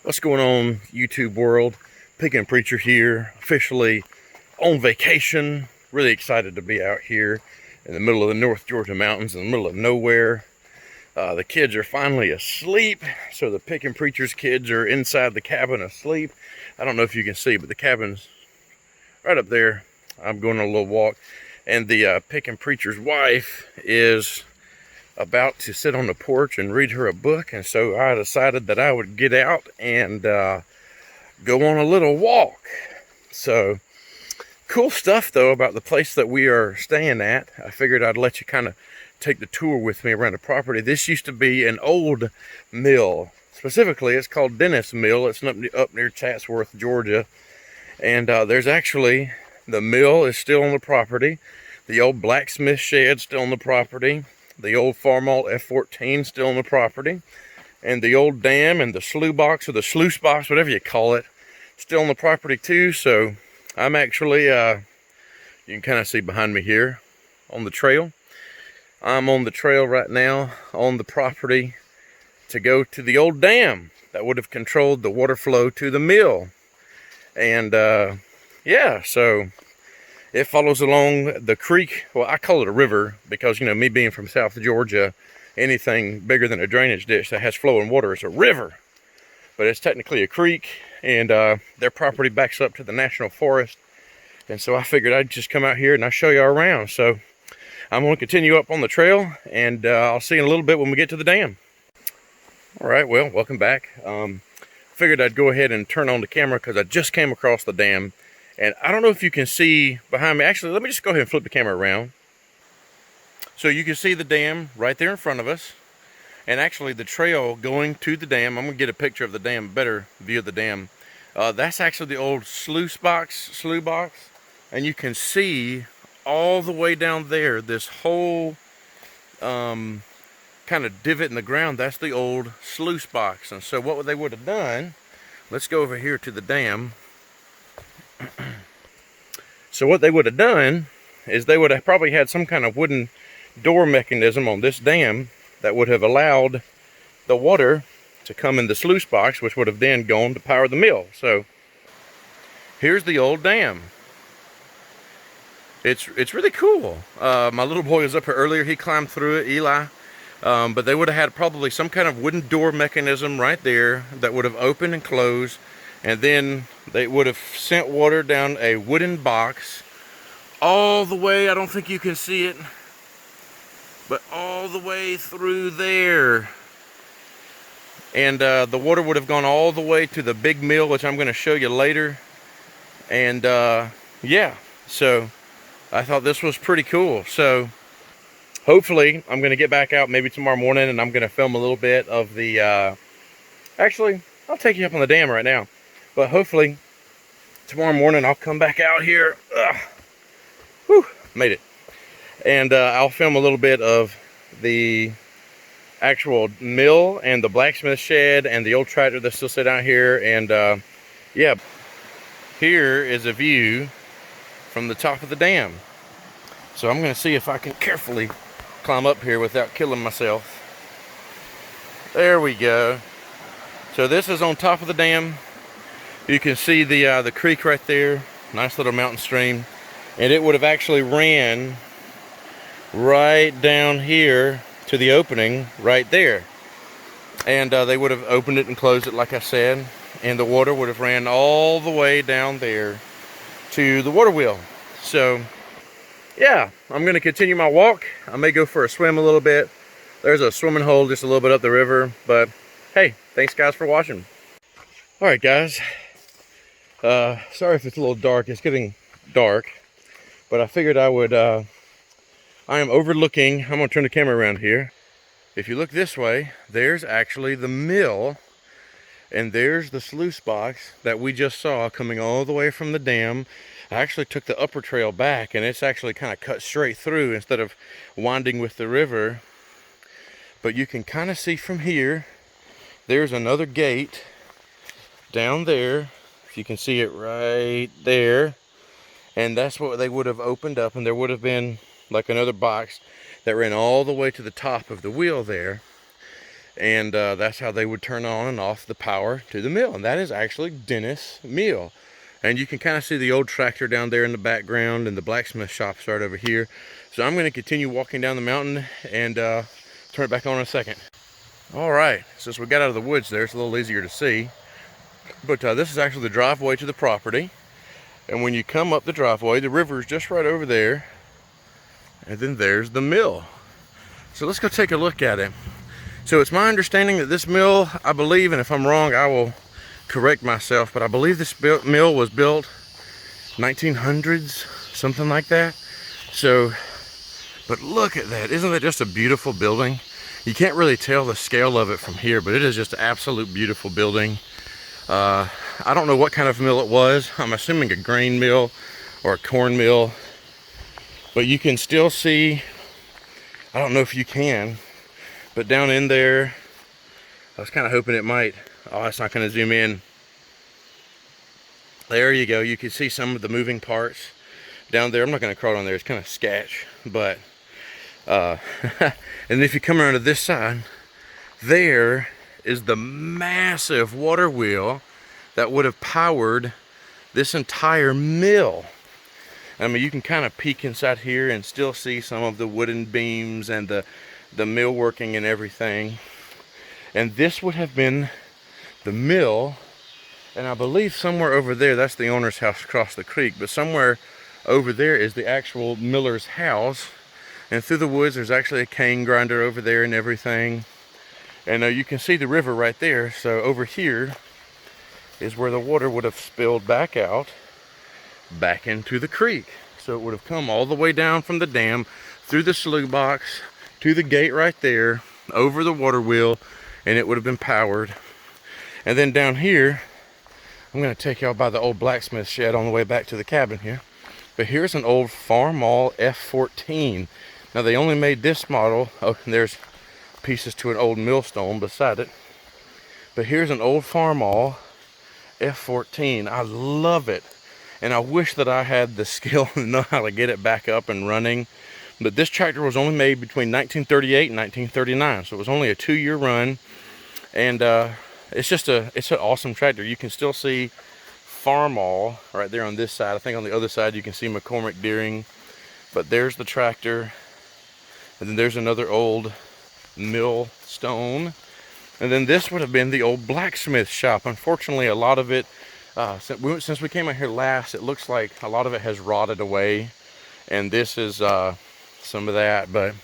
What's going on, YouTube world? Pickin Preacher here, officially on vacation. Really excited to be out here in the middle of the North Georgia mountains, in the middle of nowhere. The kids are finally asleep, so the Pickin Preacher's kids are inside the cabin asleep. I don't know if you can see, but the cabin's right up there. I'm going on a little walk, and the Pickin Preacher's wife is about to sit on the porch and read her a book, and so I decided that I would get out and go on a little walk. So cool stuff though about the place that we are staying at. I figured I'd let you kind of take the tour with me around the property. This used to be an old mill. Specifically, it's called Dennis Mill. It's up near Chatsworth, Georgia, and there's actually, the mill is still on the property. The old blacksmith shed still on the property. The old Farmall F-14 still on the property, and the old dam and the slough box, or the sluice box, whatever you call it, still on the property too. So I'm actually, you can kind of see behind me here on the trail. I'm on the trail right now on the property to go to the old dam that would have controlled the water flow to the mill. And yeah, so it follows along the creek. Well, I call it a river because, you know, me being from South Georgia, anything bigger than a drainage ditch that has flowing water is a river. But it's technically a creek, and their property backs up to the National Forest. And so I figured I'd just come out here and I'll show you around. So I'm going to continue up on the trail, and I'll see you in a little bit when we get to the dam. All right, well, welcome back. Figured I'd go ahead and turn on the camera because I just came across the dam. And I don't know if you can see behind me. Actually, let me just go ahead and flip the camera around. So you can see the dam right there in front of us. And actually the trail going to the dam, I'm going to get a picture of the dam, better view of the dam. That's actually the old sluice box. And you can see all the way down there, this whole kind of divot in the ground. That's the old sluice box. And so what they would have done, let's go over here to the dam. So what they would have done is they would have probably had some kind of wooden door mechanism on this dam that would have allowed the water to come in the sluice box, which would have then gone to power the mill. So here's the old dam. It's really cool. My little boy was up here earlier. He climbed through it, Eli. But they would have had probably some kind of wooden door mechanism right there that would have opened and closed. And then they would have sent water down a wooden box all the way, I don't think you can see it, but all the way through there. And the water would have gone all the way to the big mill, which I'm going to show you later. And yeah, so I thought this was pretty cool. So hopefully I'm going to get back out maybe tomorrow morning, and I'm going to film a little bit of the, actually, I'll take you up on the dam right now. But hopefully tomorrow morning I'll come back out here. Whew, made it. And I'll film a little bit of the actual mill and the blacksmith shed and the old tractor that's still sitting out here. And yeah, here is a view from the top of the dam. So I'm going to see if I can carefully climb up here without killing myself. There we go. So this is on top of the dam. You can see the creek right there, nice little mountain stream, and it would have actually ran right down here to the opening right there. And they would have opened it and closed it, like I said, and the water would have ran all the way down there to the water wheel. So yeah, I'm going to continue my walk. I may go for a swim a little bit. There's a swimming hole just a little bit up the river, but hey, thanks guys for watching. All right, guys. Sorry if it's a little dark. It's getting dark, but I figured I would, I am overlooking, I'm going to turn the camera around here. If you look this way, there's actually the mill, and there's the sluice box that we just saw coming all the way from the dam. I actually took the upper trail back, and it's actually kind of cut straight through instead of winding with the river. But you can kind of see from here, there's another gate down there. You can see it right there, and that's what they would have opened up, and there would have been like another box that ran all the way to the top of the wheel there. And that's how they would turn on and off the power to the mill. And that is actually Dennis Mill. And you can kind of see the old tractor down there in the background, and the blacksmith shop's right over here. So I'm going to continue walking down the mountain and turn it back on in a second. All right, since we got out of the woods there, it's a little easier to see. But this is actually the driveway to the property. And when you come up the driveway, the river is just right over there. And then there's the mill. So let's go take a look at it. So it's my understanding that this mill, I believe, and if I'm wrong, I will correct myself, but I believe this mill was built 1900s, something like that. So, but look at that. Isn't that just a beautiful building? You can't really tell the scale of it from here, but it is just an absolute beautiful building. I don't know what kind of mill it was. I'm assuming a grain mill or a corn mill, but you can still see, I don't know if you can, but down in there, I was kind of hoping it might. Oh, it's not going to zoom in. There you go. You can see some of the moving parts down there. I'm not going to crawl on there. It's kind of sketch, but and if you come around to this side, there is the massive water wheel that would have powered this entire mill. I mean, you can kind of peek inside here and still see some of the wooden beams and the mill working and everything. And this would have been the mill, and I believe somewhere over there, that's the owner's house across the creek, but somewhere over there is the actual miller's house. And through the woods, there's actually a cane grinder over there and everything. And you can see the river right there. So over here is where the water would have spilled back out, back into the creek. So it would have come all the way down from the dam, through the slough box, to the gate right there, over the water wheel, and it would have been powered. And then down here, I'm going to take y'all by the old blacksmith shed on the way back to the cabin here. But here's an old Farmall F14. Now they only made this model. Oh, and there's pieces to an old millstone beside it. But here's an old Farmall F14. I love it. And I wish that I had the skill to know how to get it back up and running. But this tractor was only made between 1938 and 1939. So it was only a 2-year run. And it's an awesome tractor. You can still see Farmall right there on this side. I think on the other side you can see McCormick Deering. But there's the tractor. And then there's another old millstone. And then this would have been the old blacksmith shop. Unfortunately, a lot of it, since we came out here last, it looks like a lot of it has rotted away. And this is some of that. But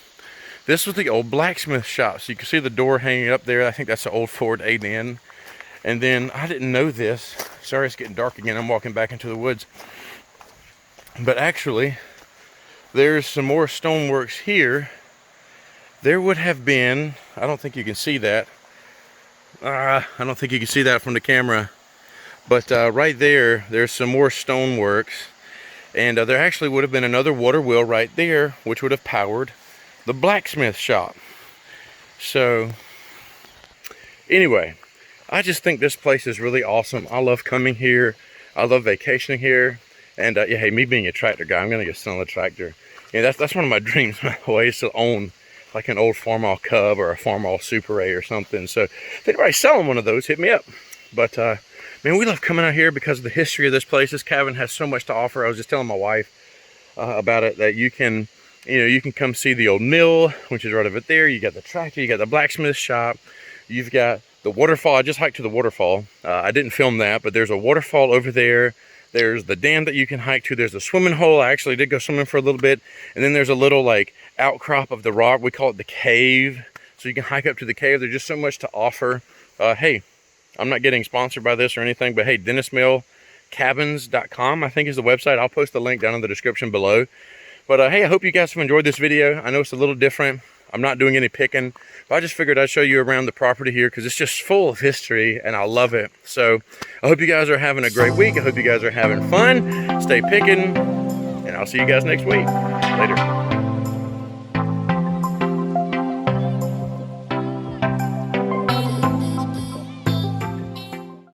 this was the old blacksmith shop. So you can see the door hanging up there. I think that's an old Ford 8N. And then, I didn't know this. Sorry, it's getting dark again. I'm walking back into the woods. But actually, there's some more stoneworks here. There would have been, I don't think you can see that. I don't think you can see that from the camera. But right there, there's some more stoneworks. And there actually would have been another water wheel right there, which would have powered the blacksmith shop. So, anyway, I just think this place is really awesome. I love coming here. I love vacationing here. And yeah, hey, me being a tractor guy, I'm going to get sell a tractor. Yeah, that's one of my dreams, by the way, is to own like an old Farmall Cub or a Farmall Super A or something. So if anybody's selling one of those, hit me up. But man, we love coming out here because of the history of this place. This cabin has so much to offer. I was just telling my wife about it, that you can come see the old mill, which is right over there. You got the tractor, you got the blacksmith shop, you've got the waterfall. I just hiked to the waterfall. I didn't film that, but there's a waterfall over there. There's the dam that you can hike to. There's a swimming hole. I actually did go swimming for a little bit. And then there's a little like outcrop of the rock. We call it the cave. So you can hike up to the cave. There's just so much to offer. Hey, I'm not getting sponsored by this or anything, but hey, DennisMillCabins.com, I think is the website. I'll post the link down in the description below. But hey, I hope you guys have enjoyed this video. I know it's a little different. I'm not doing any picking, but I just figured I'd show you around the property here because it's just full of history and I love it. So I hope you guys are having a great week. I hope you guys are having fun. Stay picking, and I'll see you guys next week. Later.